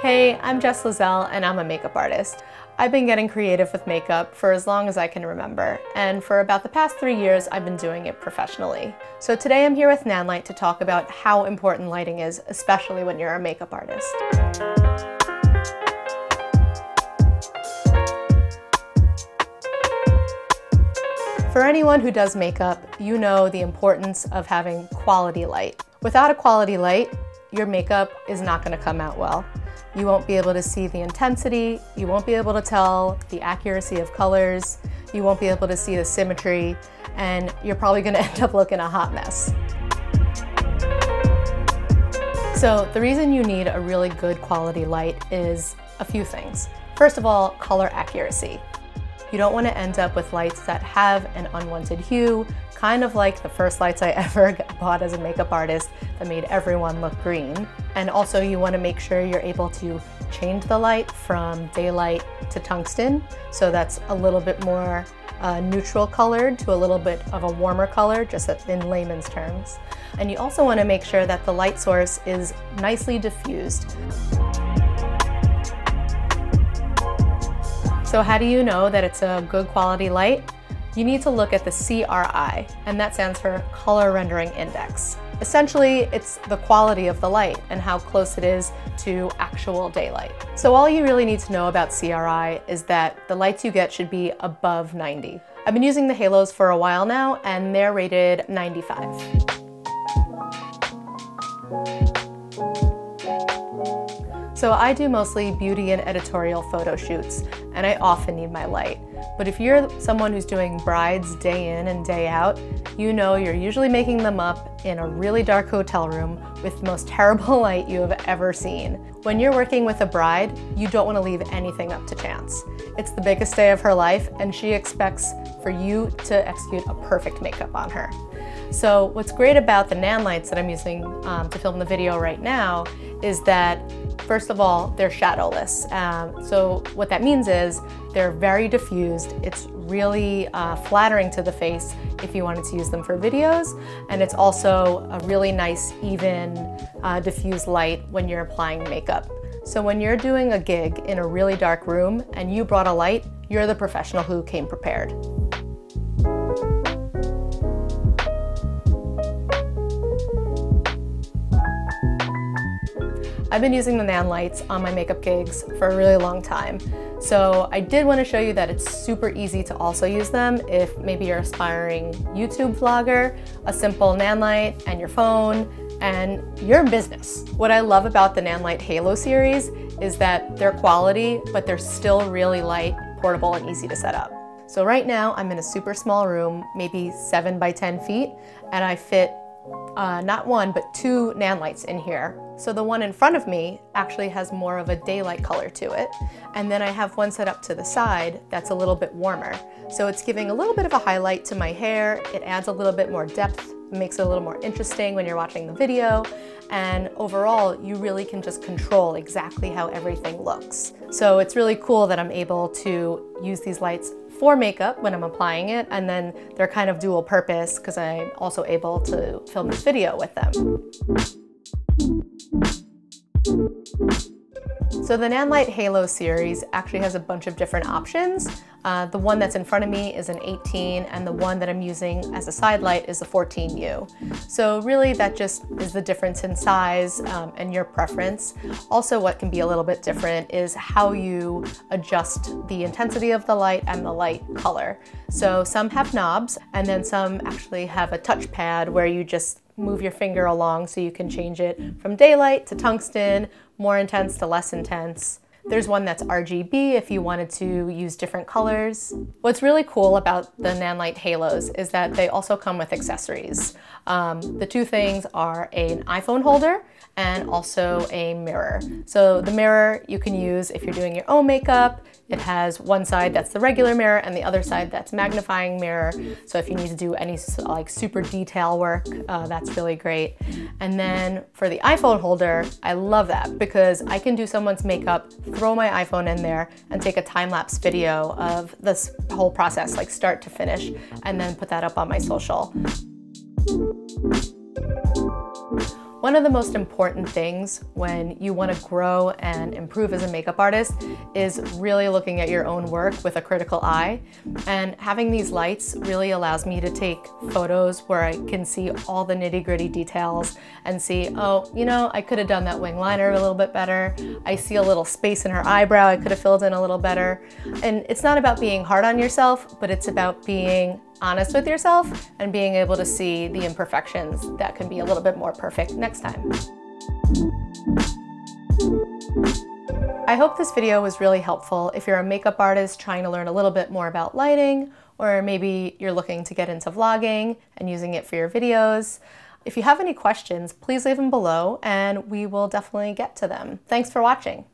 Hey, I'm Jess Lazell and I'm a makeup artist. I've been getting creative with makeup for as long as I can remember, and for about the past 3 years I've been doing it professionally. So today I'm here with Nanlite to talk about how important lighting is, especially when you're a makeup artist. For anyone who does makeup, you know the importance of having quality light. Without a quality light, your makeup is not going to come out well. You won't be able to see the intensity, you won't be able to tell the accuracy of colors, you won't be able to see the symmetry, and you're probably going to end up looking a hot mess. So the reason you need a really good quality light is a few things. First of all, color accuracy. You don't want to end up with lights that have an unwanted hue, kind of like the first lights I ever bought as a makeup artist that made everyone look green. And also you want to make sure you're able to change the light from daylight to tungsten, so that's a little bit more neutral colored to a little bit of a warmer color, just in layman's terms. And you also want to make sure that the light source is nicely diffused. So how do you know that it's a good quality light? You need to look at the CRI, and that stands for Color Rendering Index. Essentially, it's the quality of the light and how close it is to actual daylight. So all you really need to know about CRI is that the lights you get should be above 90. I've been using the Halos for a while now, and they're rated 95. So I do mostly beauty and editorial photo shoots, and I often need my light. But if you're someone who's doing brides day in and day out, you know you're usually making them up in a really dark hotel room with the most terrible light you have ever seen. When you're working with a bride, you don't want to leave anything up to chance. It's the biggest day of her life, and she expects for you to execute a perfect makeup on her. So what's great about the Nanlites that I'm using to film the video right now is that, first of all, they're shadowless. So what that means is they're very diffused. It's really flattering to the face if you wanted to use them for videos, and it's also a really nice, even, diffused light when you're applying makeup. So when you're doing a gig in a really dark room and you brought a light, you're the professional who came prepared. I've been using the Nanlites on my makeup gigs for a really long time. So I did want to show you that it's super easy to also use them if maybe you're an aspiring YouTube vlogger, a simple Nanlite and your phone, and you're in business. What I love about the Nanlite Halo series is that they're quality, but they're still really light, portable, and easy to set up. So right now I'm in a super small room, maybe 7 by 10 feet, and I fit not one, but 2 Nanlites in here. So the one in front of me actually has more of a daylight color to it. And then I have one set up to the side that's a little bit warmer. So it's giving a little bit of a highlight to my hair. It adds a little bit more depth, makes it a little more interesting when you're watching the video. And overall, you really can just control exactly how everything looks. So it's really cool that I'm able to use these lights for makeup when I'm applying it, and then they're kind of dual purpose because I'm also able to film this video with them. So the Nanlite Halo series actually has a bunch of different options. The one that's in front of me is an 18, and the one that I'm using as a side light is a 14U. So really that just is the difference in size and your preference. Also, what can be a little bit different is how you adjust the intensity of the light and the light color. So some have knobs, and then some actually have a touchpad where you just move your finger along so you can change it from daylight to tungsten, more intense to less intense. There's one that's RGB if you wanted to use different colors. What's really cool about the Nanlite Halos is that they also come with accessories. The 2 things are an iPhone holder and also a mirror. So the mirror you can use if you're doing your own makeup. It has one side that's the regular mirror and the other side that's magnifying mirror. So if you need to do any like super detail work, that's really great. And then for the iPhone holder, I love that because I can do someone's makeup, throw my iPhone in there and take a time-lapse video of this whole process, like start to finish, and then put that up on my social. One of the most important things when you want to grow and improve as a makeup artist is really looking at your own work with a critical eye. And having these lights really allows me to take photos where I can see all the nitty-gritty details and see, oh, you know, I could have done that wing liner a little bit better. I see a little space in her eyebrow I could have filled in a little better. And it's not about being hard on yourself, but it's about being honest with yourself and being able to see the imperfections that can be a little bit more perfect next time. I hope this video was really helpful if you're a makeup artist trying to learn a little bit more about lighting, or maybe you're looking to get into vlogging and using it for your videos. If you have any questions, please leave them below and we will definitely get to them. Thanks for watching.